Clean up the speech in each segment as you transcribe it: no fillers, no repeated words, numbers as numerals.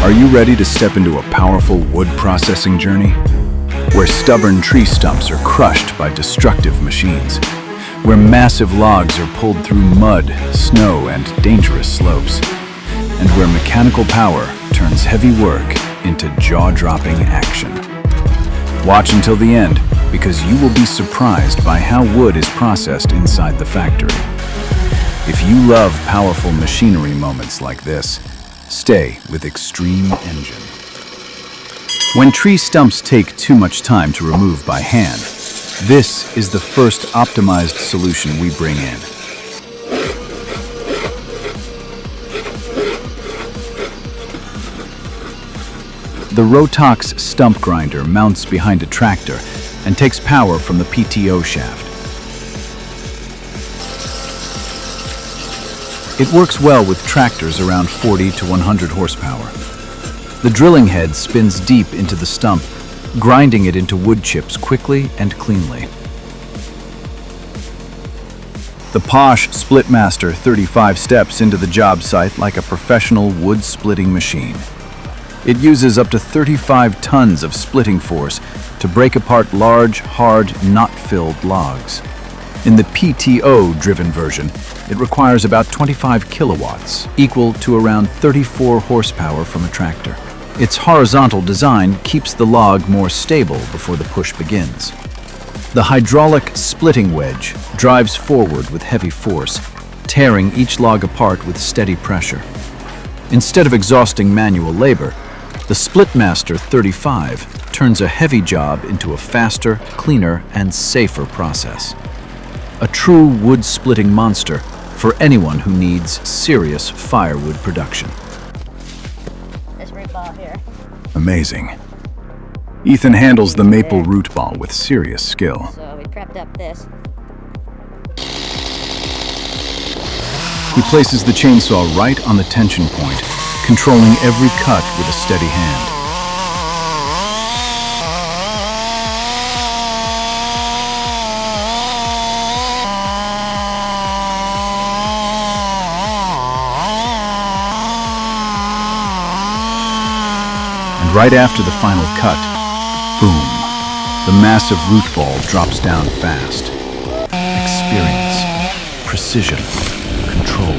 Are you ready to step into a powerful wood processing journey? Where stubborn tree stumps are crushed by destructive machines. Where massive logs are pulled through mud, snow, and dangerous slopes. And where mechanical power turns heavy work into jaw-dropping action. Watch until the end, because you will be surprised by how wood is processed inside the factory. If you love powerful machinery moments like this, stay with Extreme Engine. When tree stumps take too much time to remove by hand, this is the first optimized solution we bring in. The Rotox stump grinder mounts behind a tractor and takes power from the PTO shaft. It works well with tractors around 40 to 100 horsepower. The drilling head spins deep into the stump, grinding it into wood chips quickly and cleanly. The Posh Splitmaster 35 steps into the job site like a professional wood splitting machine. It uses up to 35 tons of splitting force to break apart large, hard, knot-filled logs. In the PTO-driven version, it requires about 25 kilowatts, equal to around 34 horsepower from a tractor. Its horizontal design keeps the log more stable before the push begins. The hydraulic splitting wedge drives forward with heavy force, tearing each log apart with steady pressure. Instead of exhausting manual labor, the Splitmaster 35 turns a heavy job into a faster, cleaner, and safer process. A true wood-splitting monster for anyone who needs serious firewood production. This root ball here. Amazing. Ethan handles the maple root ball with serious skill. So we prepped up this. He places the chainsaw right on the tension point, controlling every cut with a steady hand. And right after the final cut, boom, the massive root ball drops down fast. Experience, precision, control.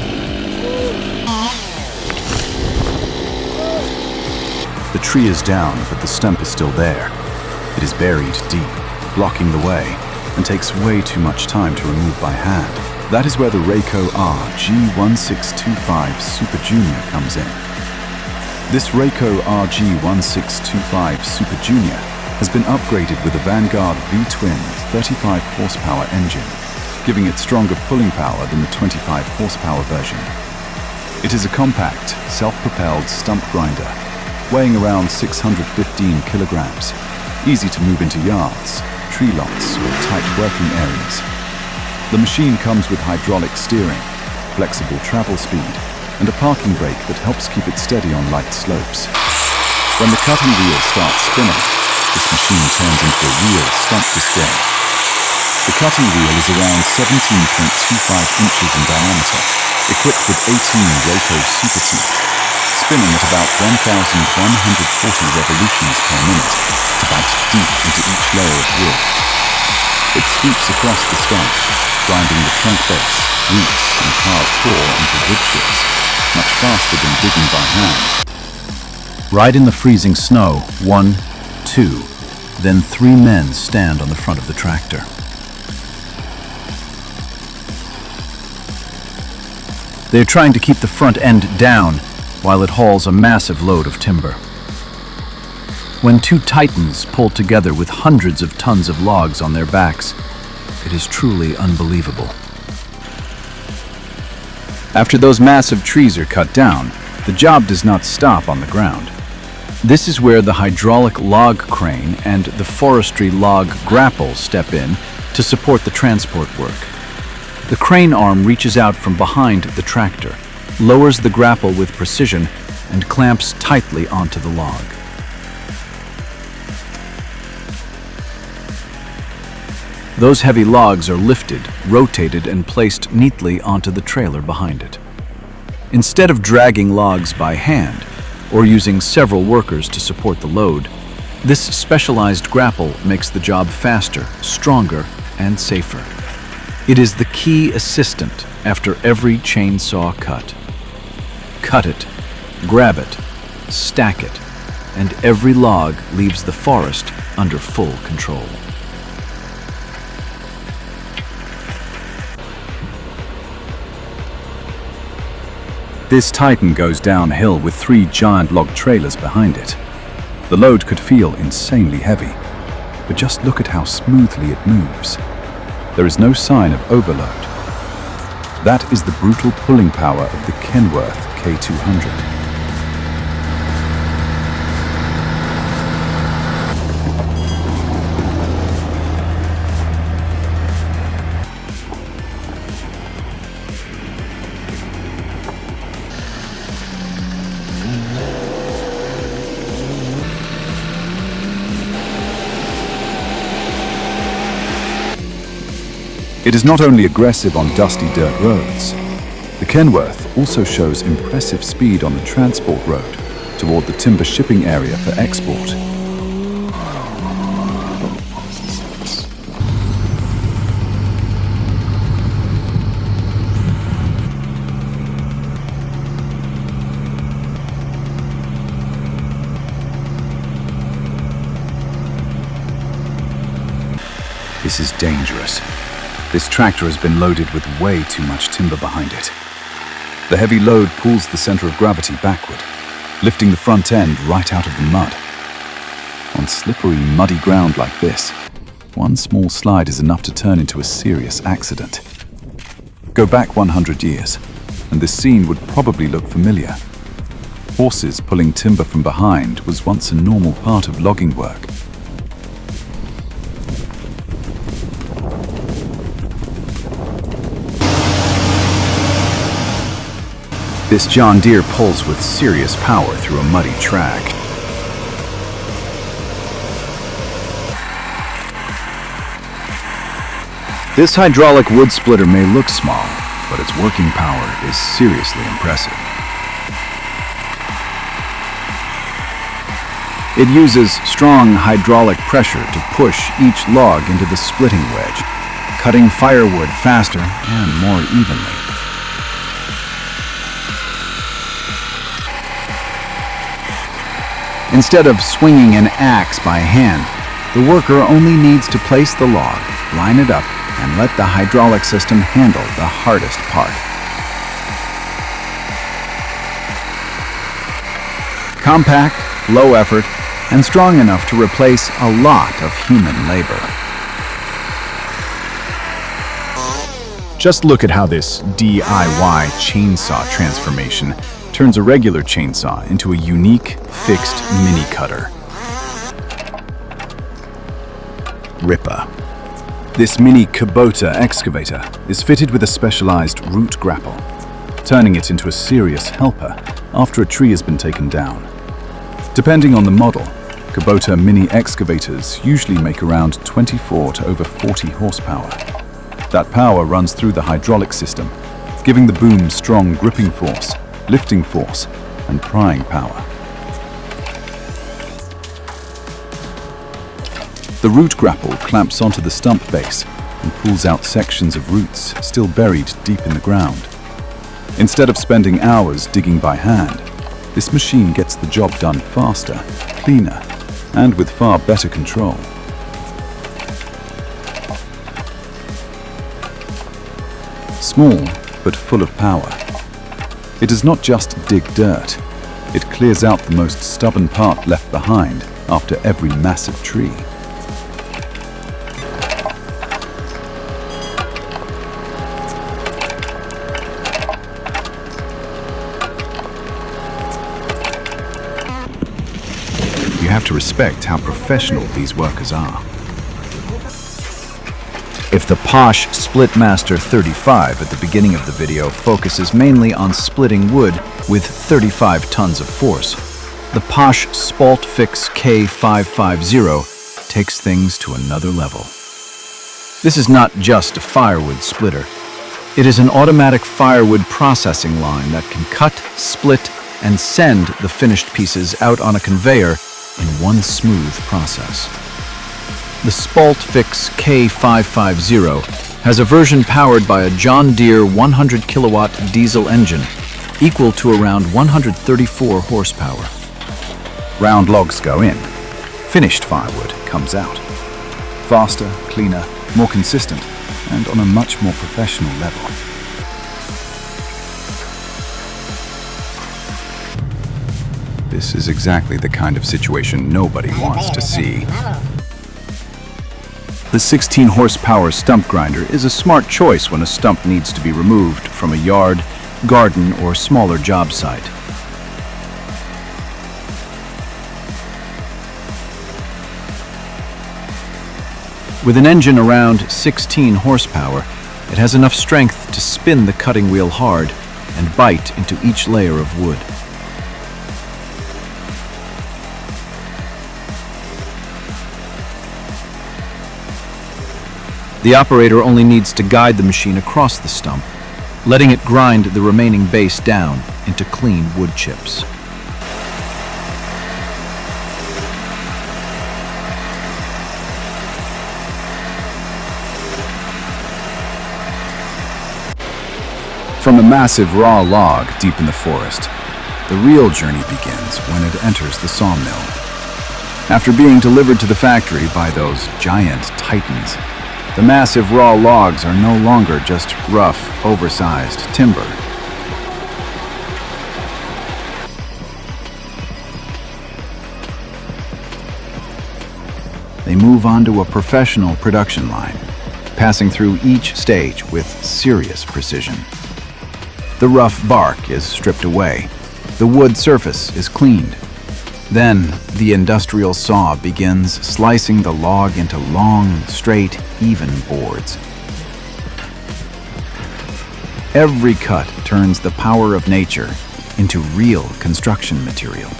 The tree is down, but the stump is still there. It is buried deep, blocking the way, and takes way too much time to remove by hand. That is where the Rayco RG1625 Super Junior comes in. This Rayco RG1625 Super Junior has been upgraded with a Vanguard V-twin 35 horsepower engine, giving it stronger pulling power than the 25 horsepower version. It is a compact, self-propelled stump grinder, weighing around 615 kilograms, easy to move into yards, tree lots, or tight working areas. The machine comes with hydraulic steering, flexible travel speed, and a parking brake that helps keep it steady on light slopes. When the cutting wheel starts spinning, this machine turns into a real stump display. The cutting wheel is around 17.25 inches in diameter, equipped with 18 Rayco super teeth, spinning at about 1,140 revolutions per minute to bite deep into each layer of wood. It sweeps across the stump, grinding the trunk base, roots, and carved core into wood chips, much faster than digging by hand. Right in the freezing snow, 1, 2, then 3 men stand on the front of the tractor. They're trying to keep the front end down while it hauls a massive load of timber. When 2 titans pull together with hundreds of tons of logs on their backs, it is truly unbelievable. After those massive trees are cut down, the job does not stop on the ground. This is where the hydraulic log crane and the forestry log grapple step in to support the transport work. The crane arm reaches out from behind the tractor, lowers the grapple with precision, and clamps tightly onto the log. Those heavy logs are lifted, rotated, and placed neatly onto the trailer behind it. Instead of dragging logs by hand, or using several workers to support the load, this specialized grapple makes the job faster, stronger, and safer. It is the key assistant after every chainsaw cut. Cut it, grab it, stack it, and every log leaves the forest under full control. This Titan goes downhill with 3 giant log trailers behind it. The load could feel insanely heavy, but just look at how smoothly it moves. There is no sign of overload. That is the brutal pulling power of the Kenworth K200. It is not only aggressive on dusty dirt roads. The Kenworth also shows impressive speed on the transport road toward the timber shipping area for export. This is dangerous. This tractor has been loaded with way too much timber behind it. The heavy load pulls the center of gravity backward, lifting the front end right out of the mud. On slippery, muddy ground like this, one small slide is enough to turn into a serious accident. Go back 100 years, and this scene would probably look familiar. Horses pulling timber from behind was once a normal part of logging work. This John Deere pulls with serious power through a muddy track. This hydraulic wood splitter may look small, but its working power is seriously impressive. It uses strong hydraulic pressure to push each log into the splitting wedge, cutting firewood faster and more evenly. Instead of swinging an axe by hand, the worker only needs to place the log, line it up, and let the hydraulic system handle the hardest part. Compact, low effort, and strong enough to replace a lot of human labor. Just look at how this DIY chainsaw transformation turns a regular chainsaw into a unique, fixed mini cutter. Ripper. This mini Kubota excavator is fitted with a specialized root grapple, turning it into a serious helper after a tree has been taken down. Depending on the model, Kubota mini excavators usually make around 24 to over 40 horsepower. That power runs through the hydraulic system, giving the boom strong gripping force, lifting force, and prying power. The root grapple clamps onto the stump base and pulls out sections of roots still buried deep in the ground. Instead of spending hours digging by hand, this machine gets the job done faster, cleaner, and with far better control. Small, but full of power. It does not just dig dirt, it clears out the most stubborn part left behind after every massive tree. You have to respect how professional these workers are. If the posh Splitmaster 35 at the beginning of the video focuses mainly on splitting wood with 35 tons of force, the posh Spaltfix K550 takes things to another level. This is not just a firewood splitter. It is an automatic firewood processing line that can cut, split, and send the finished pieces out on a conveyor in one smooth process. The Spaltfix K550 has a version powered by a John Deere 100 kilowatt diesel engine equal to around 134 horsepower. Round logs go in. Finished firewood comes out. Faster, cleaner, more consistent, and on a much more professional level. This is exactly the kind of situation nobody wants to see. The 16 horsepower stump grinder is a smart choice when a stump needs to be removed from a yard, garden, or smaller job site. With an engine around 16 horsepower, it has enough strength to spin the cutting wheel hard and bite into each layer of wood. The operator only needs to guide the machine across the stump, letting it grind the remaining base down into clean wood chips. From a massive raw log deep in the forest, the real journey begins when it enters the sawmill. After being delivered to the factory by those giant titans, the massive raw logs are no longer just rough, oversized timber. They move onto a professional production line, passing through each stage with serious precision. The rough bark is stripped away. The wood surface is cleaned. Then, the industrial saw begins slicing the log into long, straight, even boards. Every cut turns the power of nature into real construction material.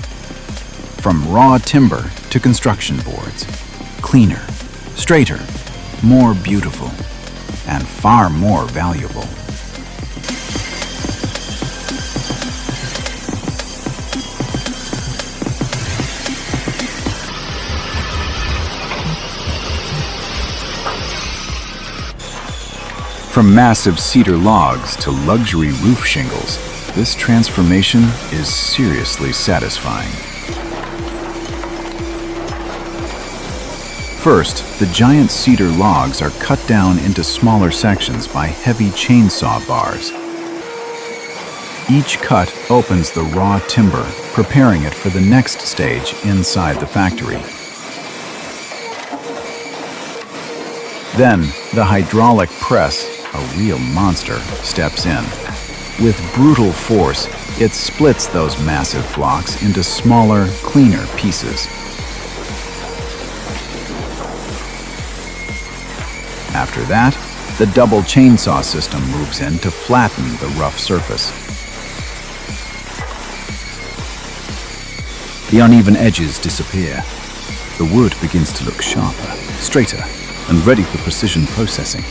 From raw timber to construction boards, cleaner, straighter, more beautiful, and far more valuable. From massive cedar logs to luxury roof shingles, this transformation is seriously satisfying. First, the giant cedar logs are cut down into smaller sections by heavy chainsaw bars. Each cut opens the raw timber, preparing it for the next stage inside the factory. Then, the hydraulic press, a real monster, steps in. With brutal force, it splits those massive blocks into smaller, cleaner pieces. After that, the double chainsaw system moves in to flatten the rough surface. The uneven edges disappear. The wood begins to look sharper, straighter, and ready for precision processing.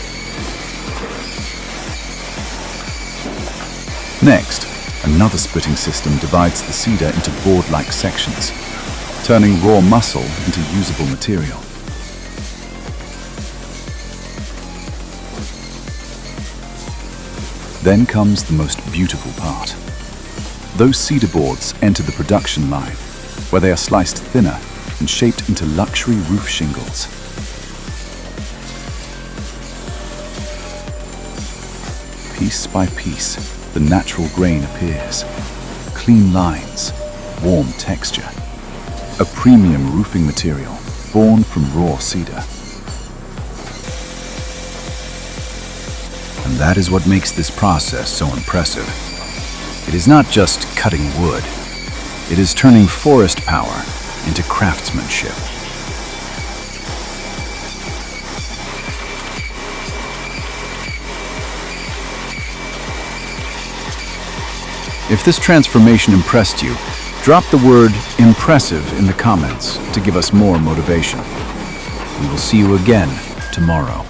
Next, another splitting system divides the cedar into board-like sections, turning raw muscle into usable material. Then comes the most beautiful part. Those cedar boards enter the production line, where they are sliced thinner and shaped into luxury roof shingles. Piece by piece, the natural grain appears. Clean lines, warm texture. A premium roofing material born from raw cedar. And that is what makes this process so impressive. It is not just cutting wood. It is turning forest power into craftsmanship. If this transformation impressed you, drop the word impressive in the comments to give us more motivation. We will see you again tomorrow.